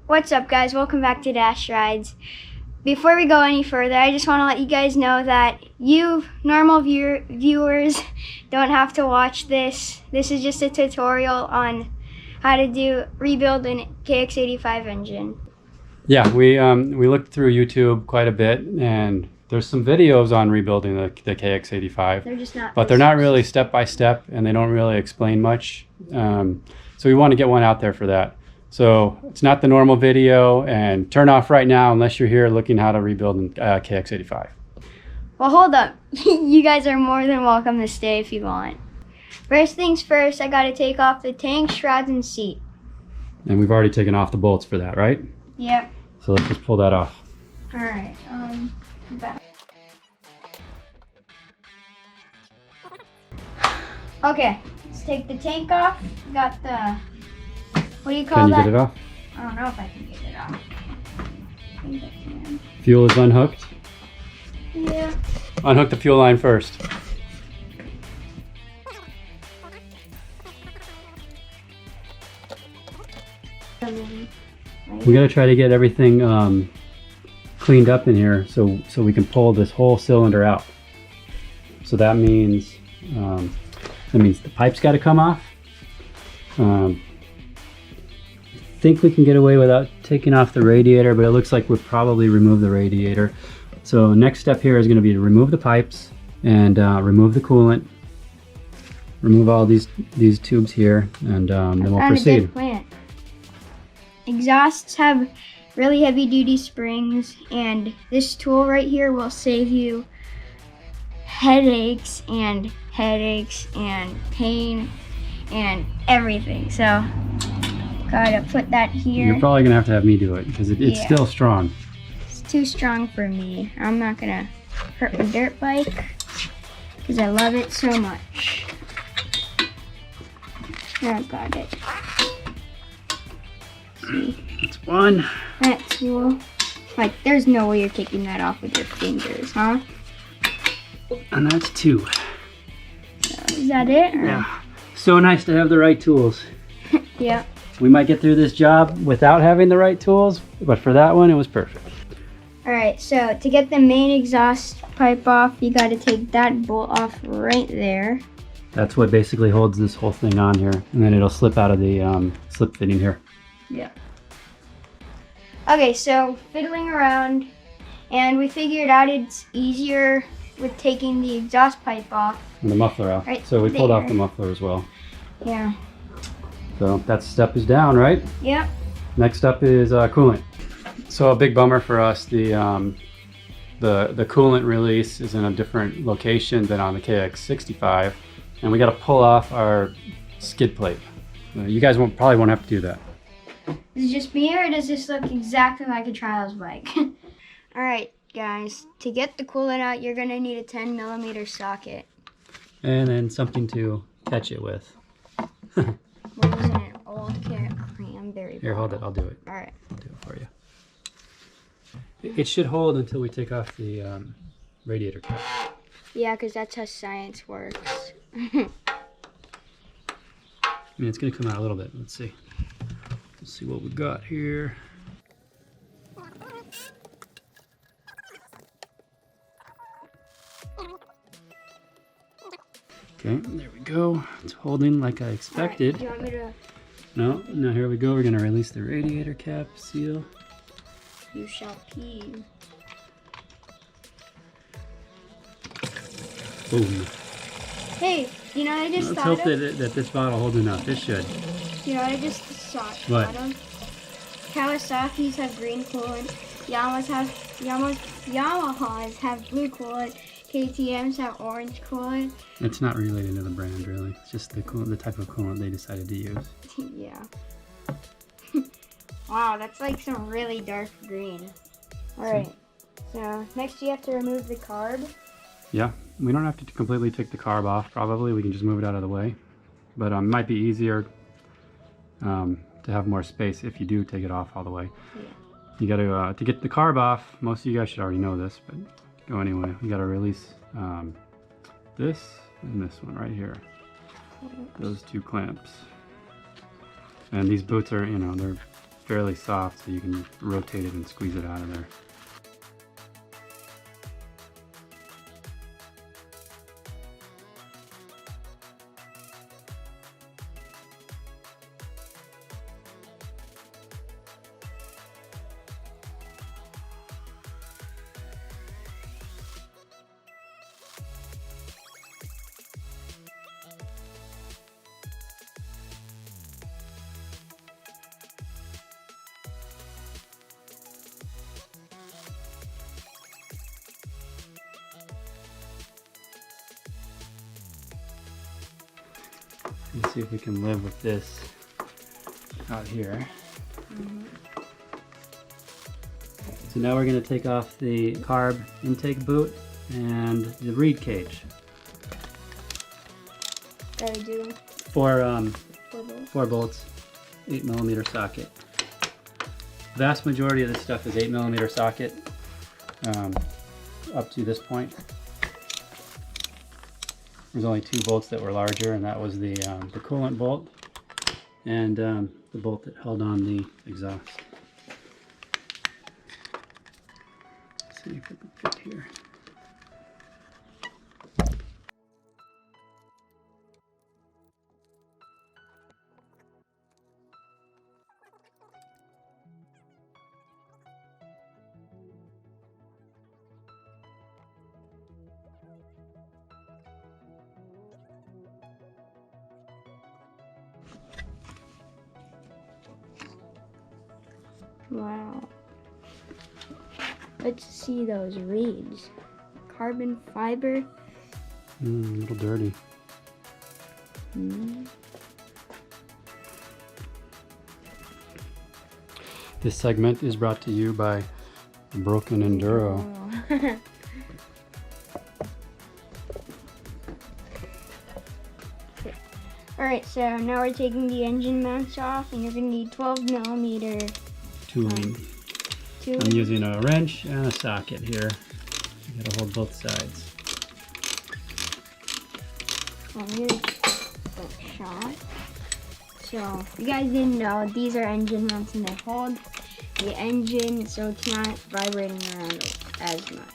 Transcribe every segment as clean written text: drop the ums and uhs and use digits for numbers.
What's up, guys? Welcome back to Dash Rides. Before we go any further, I just want to let you guys know that you normal viewers don't have to watch this. This is just a tutorial on how to rebuild an KX85 engine. Yeah, we looked through YouTube quite a bit, and there's some videos on rebuilding the KX85. They're just not. But they're not really step by step, and they don't really explain much. So we want to get one out there for that. So it's not the normal video, and turn off right now unless you're here looking how to rebuild an KX85. Well, hold up. You guys are more than welcome to stay if you want. First things first, I got to take off the tank, shrouds, and seat. And we've already taken off the bolts for that, right? Yep. So let's just pull that off. All right. Back. Okay, let's take the tank off. Got the, what do you call that? Can you get it off? I don't know if I can get it off. I think I can. Fuel is unhooked. Yeah. Unhook the fuel line first. We gotta try to get everything cleaned up in here so we can pull this whole cylinder out. So that means the pipe's got to come off. I think we can get away without taking off the radiator, but it looks like we'll probably remove the radiator. So next step here is going to be to remove the pipes and remove the coolant. Remove all these tubes here, and then we'll proceed. A good plan. Exhausts have really heavy duty springs, and this tool right here will save you headaches and pain and everything. So gotta put that here. You're probably gonna have to have me do it because it's still strong. It's too strong for me. I'm not gonna hurt my dirt bike because I love it so much. I got it. See. That's one. That's cool. Like, there's no way you're taking that off with your fingers, huh? And that's two. So, is that it? Or? Yeah. So nice to have the right tools. Yeah. We might get through this job without having the right tools, but for that one, it was perfect. Alright, so to get the main exhaust pipe off, you gotta take that bolt off right there. That's what basically holds this whole thing on here, and then it'll slip out of the slip fitting here. Yeah. Okay, so fiddling around, and we figured out it's easier with taking the exhaust pipe off. And the muffler out. Right so we pulled off there. the muffler as well. Yeah. So that step is down, right? Yep. Next up is coolant. So a big bummer for us, the coolant release is in a different location than on the KX65, and we got to pull off our skid plate. You guys probably won't have to do that. Is it just me, or does this look exactly like a trials bike? Alright guys, to get the coolant out, you're going to need a 10mm socket. And then something to catch it with. We're using an old cranberry Here, hold it, bottle. I'll do it. Alright. I'll do it for you. It should hold until we take off the radiator cap. Yeah, because that's how science works. I mean, it's going to come out a little bit. Let's see. Let's see what we got here. Okay, there we go. It's holding like I expected. Right, do you want me to? No, now here we go. We're going to release the radiator cap seal. You shall pee. Boom. Hey, you know what I just Let's thought hope of? that this bottle holds enough. It should. You know what I just thought What? of? Kawasaki's have green coolant. Yamahas have blue coolant. KTM's have orange coolant. It's not related to the brand, really. It's just the type of coolant they decided to use. Yeah. Wow, that's like some really dark green. Alright, so next you have to remove the carb. Yeah, we don't have to completely take the carb off, probably. We can just move it out of the way. But it might be easier to have more space if you do take it off all the way. Yeah. You gotta, to get the carb off, most of you guys should already know this, but go anyway. You gotta release this and this one right here. Those two clamps. And these boots are, you know, they're fairly soft, so you can rotate it and squeeze it out of there. Let's see if we can live with this out here. So now we're going to take off the carb intake boot and the reed cage. Gotta do 4 bolts, 8mm socket. Vast majority of this stuff is 8mm socket up to this point. There's only 2 bolts that were larger, and that was the coolant bolt and the bolt that held on the exhaust. Let's see if it can fit here. Wow. Let's see those reeds. Carbon fiber. A little dirty. This segment is brought to you by Broken Enduro. Oh. Alright, so now we're taking the engine mounts off, and you're going to need 12mm Tooling. I'm using a wrench and a socket here. You gotta hold both sides. Well, here's the shot. So, if you guys didn't know, these are engine mounts, and they hold the engine so it's not vibrating around as much.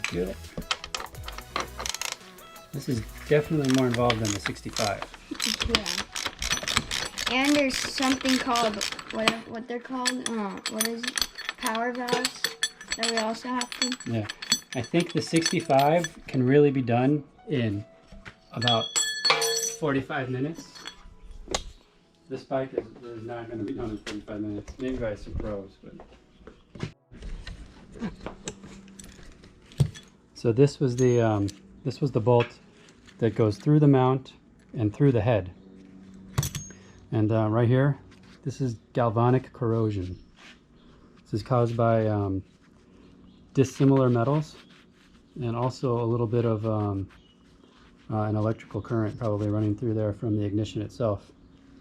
Good. This is definitely more involved than the 65. Yeah. And there's something called, what they're called, what is it? Power valves that we also have to. Yeah. I think the 65 can really be done in about 45 minutes. This bike is not going to be done in 45 minutes. Maybe by some pros, but. So this was the bolt that goes through the mount and through the head. And right here, this is galvanic corrosion. This is caused by dissimilar metals and also a little bit of an electrical current probably running through there from the ignition itself,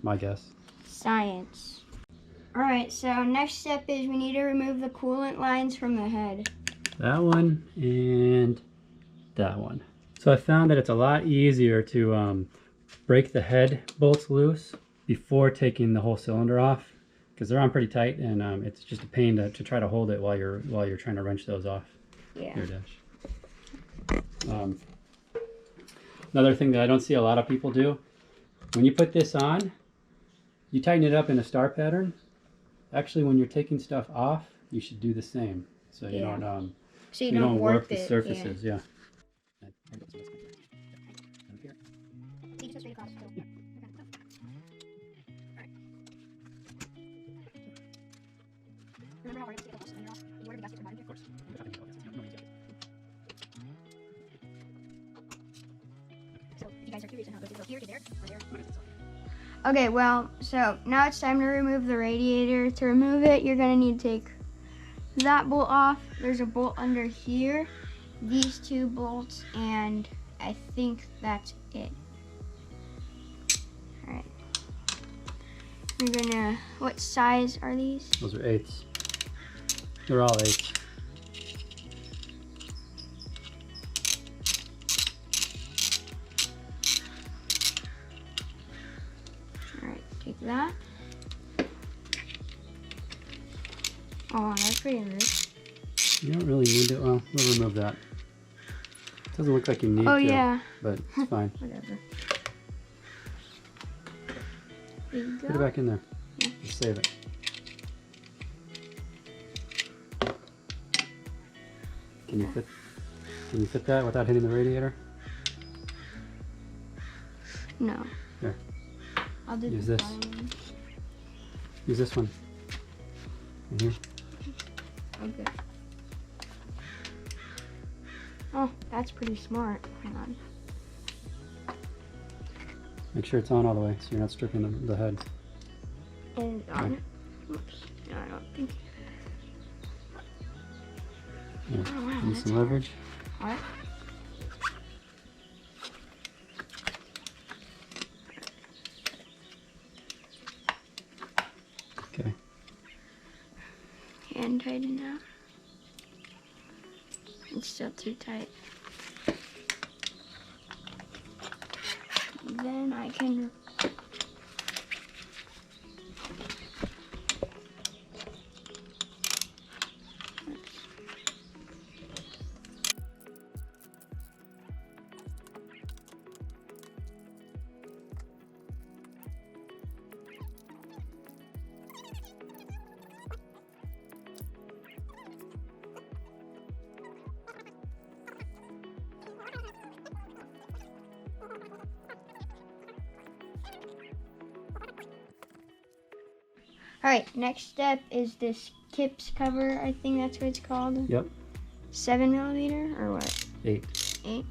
my guess. Science. Alright, so next step is we need to remove the coolant lines from the head. That one and that one. So I found that it's a lot easier to break the head bolts loose before taking the whole cylinder off, because they're on pretty tight, and it's just a pain to try to hold it while you're trying to wrench those off. Yeah. Here, Dash. Another thing that I don't see a lot of people do, when you put this on, you tighten it up in a star pattern. Actually, when you're taking stuff off, you should do the same, so you don't so you don't warp the surfaces. Yeah. Okay, well, so now it's time to remove the radiator. To remove it, you're going to need to take that bolt off. There's a bolt under here, these 2 bolts, and I think that's it. We're gonna, what size are these? Those are 8s. They're all 8s. Alright, take that. Oh, that's pretty loose. You don't really need it. Well, we'll remove that. Doesn't look like you need Oh, to, yeah. but it's fine. Whatever. There you go. Put it back in there. Yeah. Just save it. Can you fit that without hitting the radiator? No. Here. I'll do Use the this. bottom. Use this one. Right here. Okay. Oh, that's pretty smart. Hang on. Make sure it's on all the way so you're not stripping the head. And it's on. Oops. No, I don't think. Here. Oh, wow, Need that's some leverage. What? Okay. Hand tighten now. It's still too tight. Then I can Alright, next step is this Kips cover, I think that's what it's called. Yep. 7mm or what? 8. 8.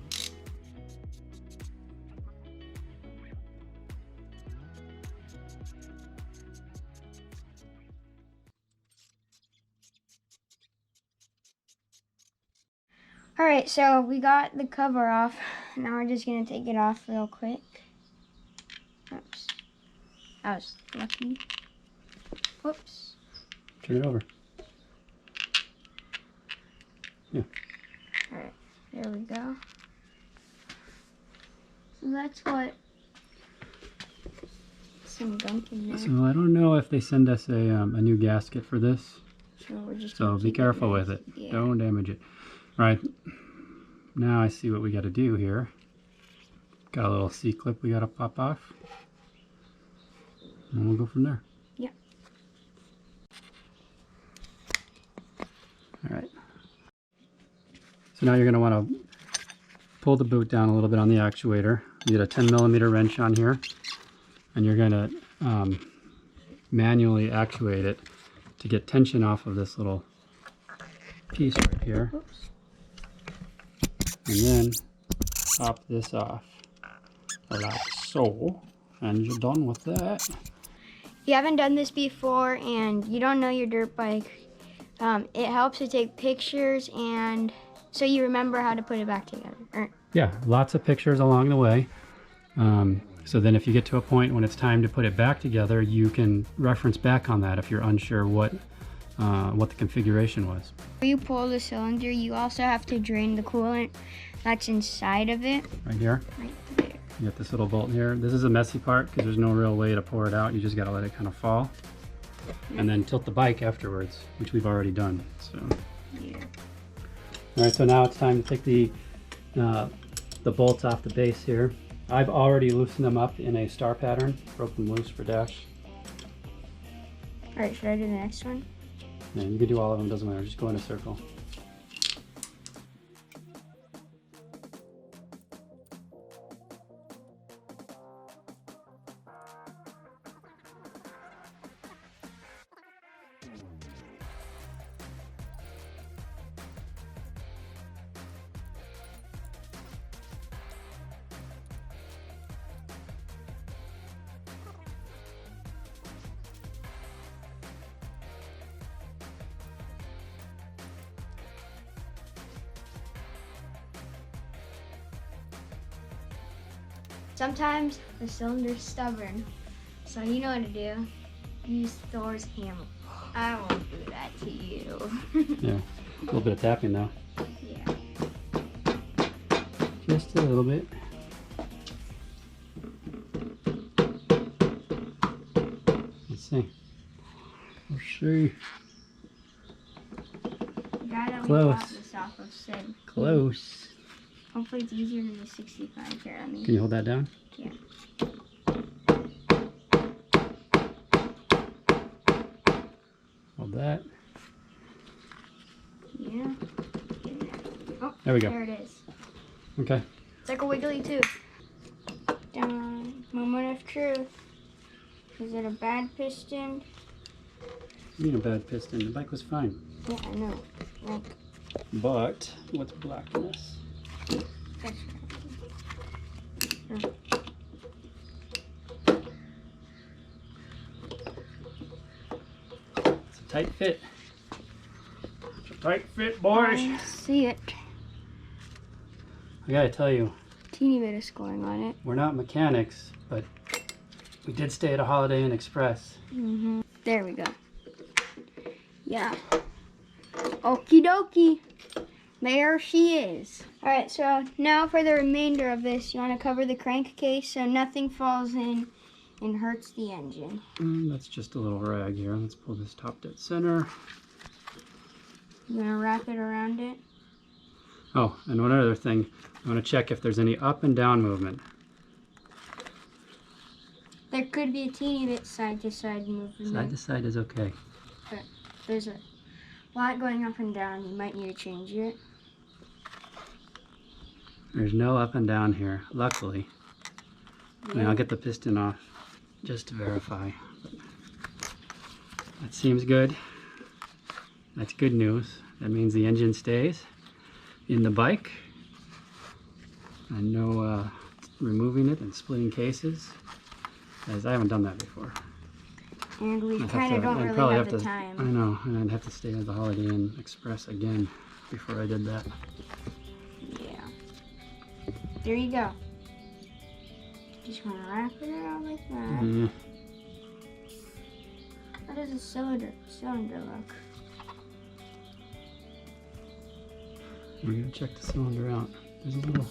Alright, so we got the cover off. Now we're just gonna take it off real quick. Oops. That was lucky. Whoops. Turn it over. Yeah. Alright, there we go. So that's what some gunk in there. So I don't know if they send us a new gasket for this. So we're just So gonna be keep careful nice. with it. Yeah. Don't damage it. All right. Now I see what we got to do here. Got a little C-clip we got to pop off. And we'll go from there. Yeah. All right. So now you're going to want to pull the boot down a little bit on the actuator. You get a 10mm wrench on here, and you're going to manually actuate it to get tension off of this little piece right here. Oops. And then pop this off like so, and you're done with that. If you haven't done this before and you don't know your dirt bike, it helps to take pictures and so you remember how to put it back together. Yeah, lots of pictures along the way. So then if you get to a point when it's time to put it back together, you can reference back on that if you're unsure what the configuration was. Before you pull the cylinder, you also have to drain the coolant that's inside of it. Right here. Right there. You got this little bolt here. This is a messy part because there's no real way to pour it out. You just got to let it kind of fall. And then tilt the bike afterwards, which we've already done. So. Yeah. All right, so now it's time to take the bolts off the base here. I've already loosened them up in a star pattern, broke them loose for Dash. All right, should I do the next one? Yeah, you can do all of them, doesn't matter, just go in a circle. Sometimes the cylinder's stubborn, so you know what to do. use Thor's hammer. I won't do that to you. Yeah, a little bit of tapping though. Yeah. Just a little bit. Let's see. Let's see. Gotta Close. pop this off of Sid. Close. Hopefully it's easier than the 65 here on me. Can you hold that down? Yeah. Hold that. Yeah. Oh, There we go. There it is. Okay. It's like a wiggly tube. Done. Moment of truth. Is it a bad piston? You mean a bad piston? The bike was fine. Yeah, I know. Like, But what's blackness? that's It's a tight fit. It's a tight fit, boys. I see it. I gotta tell you, Teeny bit of scoring on it. we're not mechanics, but we did stay at a Holiday Inn Express. Mm-hmm. There we go. Yeah. Okie dokie. There she is. Alright, so now for the remainder of this, you want to cover the crankcase so nothing falls in and hurts the engine. That's just a little rag here. Let's pull this top dead center. You want to wrap it around it? Oh, and one other thing. I want to check if there's any up and down movement. There could be a teeny bit side to side movement. Side to side is okay. But there's a lot going up and down. You might need to change it. There's no up and down here, luckily. I mean, Yeah. I'll get the piston off just to verify. That seems good. That's good news. That means the engine stays in the bike. And no removing it and splitting cases, as I haven't done that before. And we I'd kind of don't I'd really probably have the I time. know, and I'd have to stay at the Holiday Inn Express again before I did that. Yeah. There you go. Just want to wrap it around like that. Mm, How does the cylinder look? we're gonna check the cylinder out. There's a little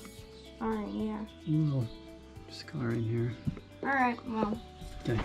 Fine, yeah. scarring here. Alright, well. Okay.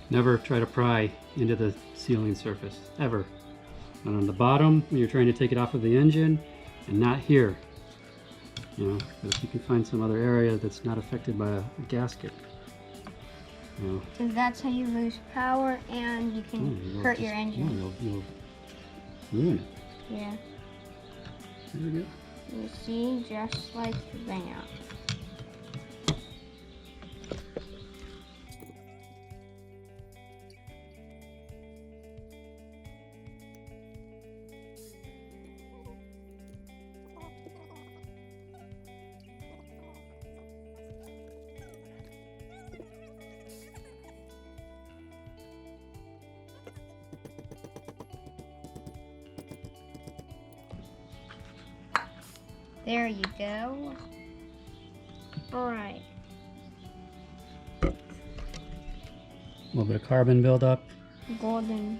Never try to pry into the sealing surface, ever. Not on the bottom when you're trying to take it off of the engine, and not here. You know, if you can find some other area that's not affected by a gasket. You know, Because that's how you lose power and you can you'll hurt just- your engine. You'll ruin it. Yeah. There we go. You see, just like that. There you go. Alright. A little bit of carbon buildup. Golden,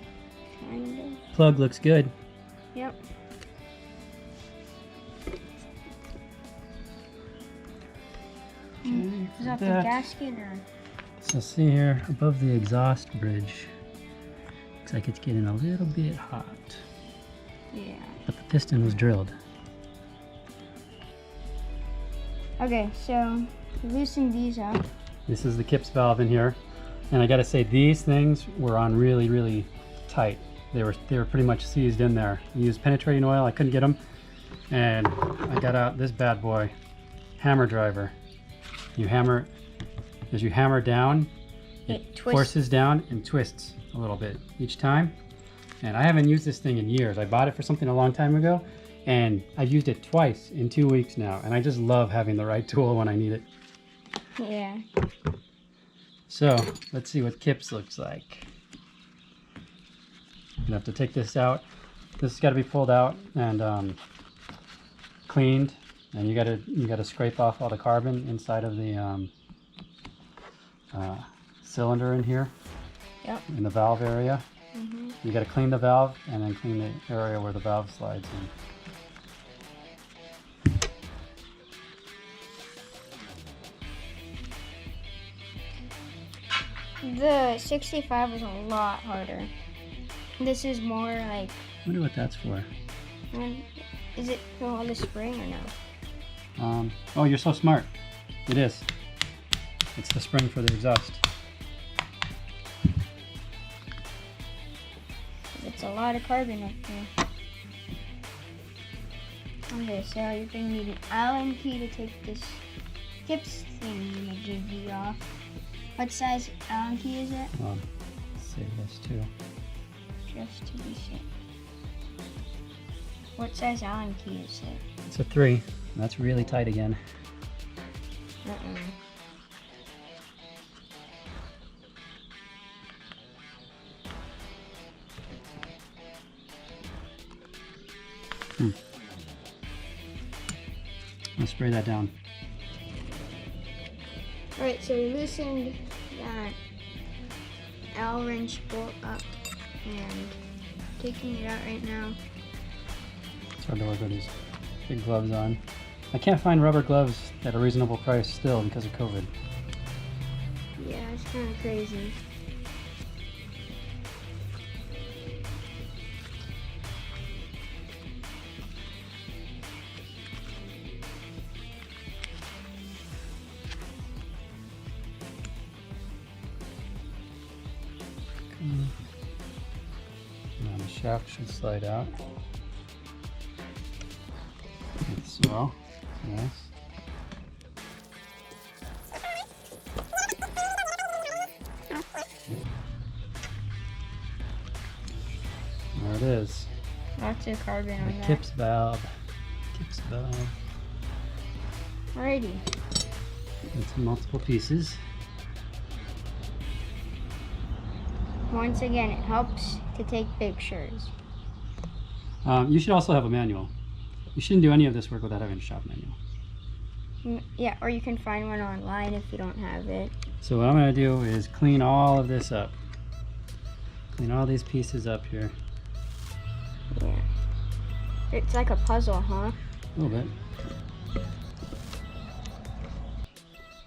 kind of. Plug looks good. Yep. Okay, Is that the that. gasket or? So see here, above the exhaust bridge, looks like it's getting a little bit hot. Yeah. But the piston was drilled. Okay, so loosen these up. This is the Kips valve in here. And I gotta say, these things were on really, really tight. They were pretty much seized in there. I used penetrating oil, I couldn't get them, and I got out this bad boy, hammer driver. You hammer, as you hammer down, it forces down and twists a little bit each time. And I haven't used this thing in years. I bought it for something a long time ago, and I've used it twice in 2 weeks now, and I just love having the right tool when I need it. Yeah. So let's see what Kips looks like. I'm gonna have to take this out. This has got to be pulled out and cleaned, and you gotta scrape off all the carbon inside of the cylinder in here. Yep. In the valve area. Mm-hmm. You got to clean the valve and then clean the area where the valve slides in. The 65 was a lot harder. This is more like... I wonder what that's for. Is it to hold the spring or no? Oh, you're so smart. It is. It's the spring for the exhaust. It's a lot of carbon up here. Okay, so you're going to need an Allen key to take this Kips thingy off. What size Allen key is it? Save this too. Just to be safe. What size Allen key is it? It's a 3. That's really tight again. Let's spray that down. Alright, so we loosened that Allen wrench bolt up and taking it out right now. It's hard to work with these big gloves on. I can't find rubber gloves at a reasonable price still because of COVID. Yeah, it's kind of crazy. Now the shaft should slide out. Like so. Yes. There it is. Lots of carbon on The that. Kips valve. Kips valve. Alrighty. It's multiple pieces. Once again, it helps to take pictures. You should also have a manual. You shouldn't do any of this work without having a shop manual. Yeah, or you can find one online if you don't have it. So what I'm going to do is clean all of this up. Clean all these pieces up here. Yeah. It's like a puzzle, huh? A little bit.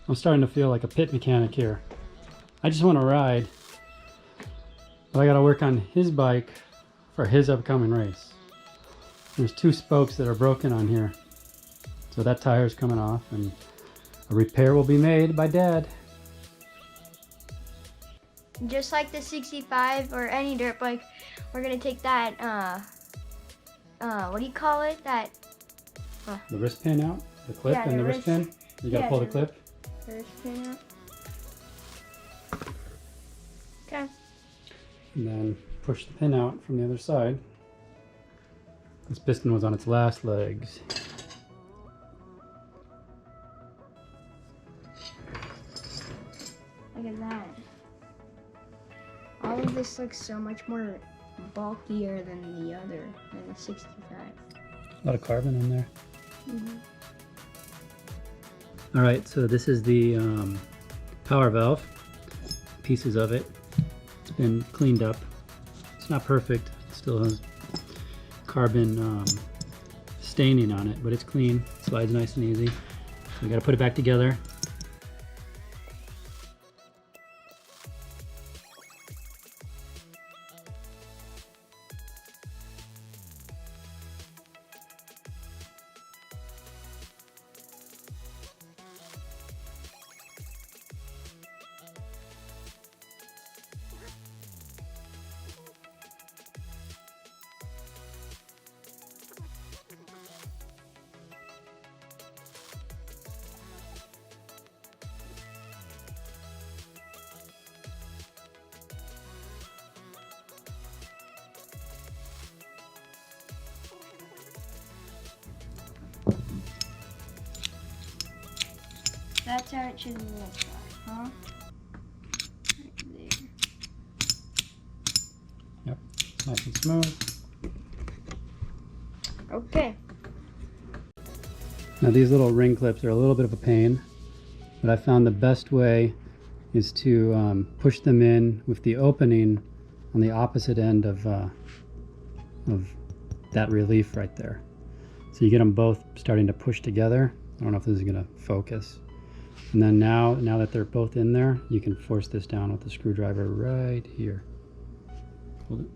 I'm starting to feel like a pit mechanic here. I just want to ride. But I got to work on his bike for his upcoming race. There's 2 spokes that are broken on here. So that tire's coming off and a repair will be made by Dad. Just like the 65 or any dirt bike, we're gonna take that, what do you call it? That, The wrist pin out, the clip Yeah, and the the wrist pin. You gotta yeah, pull the the- clip. wrist pin out. Okay. And then push the pin out from the other side. This piston was on its last legs. Look at that. All of this looks so much more bulkier than the other, than the 65. A lot of carbon in there. All right, so this is the power valve, pieces of it. It's been cleaned up. It's not perfect. It still has carbon staining on it, but it's clean. Slides nice and easy. So we got to put it back together. That's how it should look like, huh? Right there. Yep, it's nice and smooth. Okay. Now these little ring clips are a little bit of a pain, but I found the best way is to push them in with the opening on the opposite end of that relief right there. So you get them both starting to push together. I don't know if this is going to focus. And then now that they're both in there, you can force this down with the screwdriver right here. Hold it.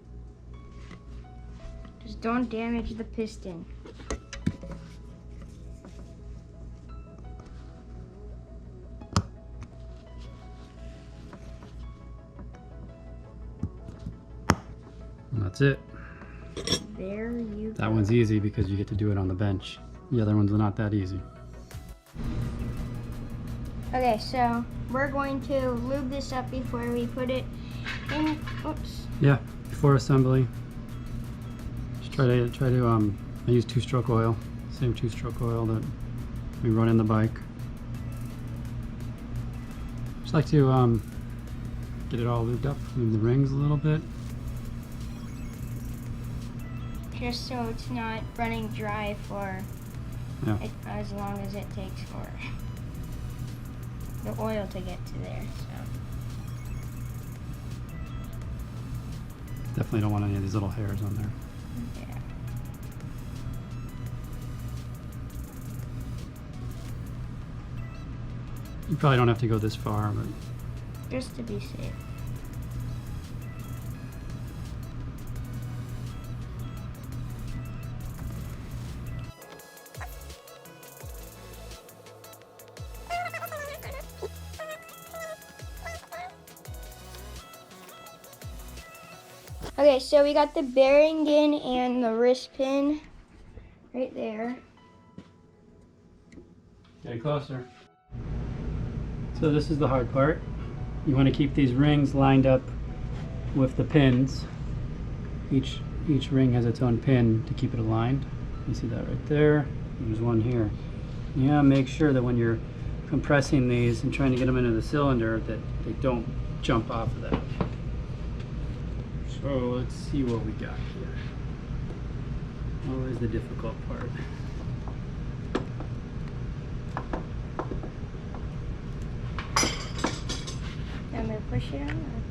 Just don't damage the piston. And that's it. There you go. That one's easy because you get to do it on the bench. The other one's not that easy. Okay, so we're going to lube this up before we put it in. Oops. Yeah, before assembly, just try to I use 2-stroke oil, same 2-stroke oil that we run in the bike. Just like to get it all lubed up, lube the rings a little bit. Just so it's not running dry for as long as it takes for the oil to get to there. So Definitely don't want any of these little hairs on there. yeah. You probably don't have to go this far, but Just to be safe. Okay, so we got the bearing in and the wrist pin right there. getting closer. So this is the hard part. You want to keep these rings lined up with the pins. Each ring has its own pin to keep it aligned. You see that right there. There's one here. Yeah, make sure that when you're compressing these and trying to get them into the cylinder that they don't jump off of that. So let's see what we got here. Always the difficult part. I'm gonna push it on.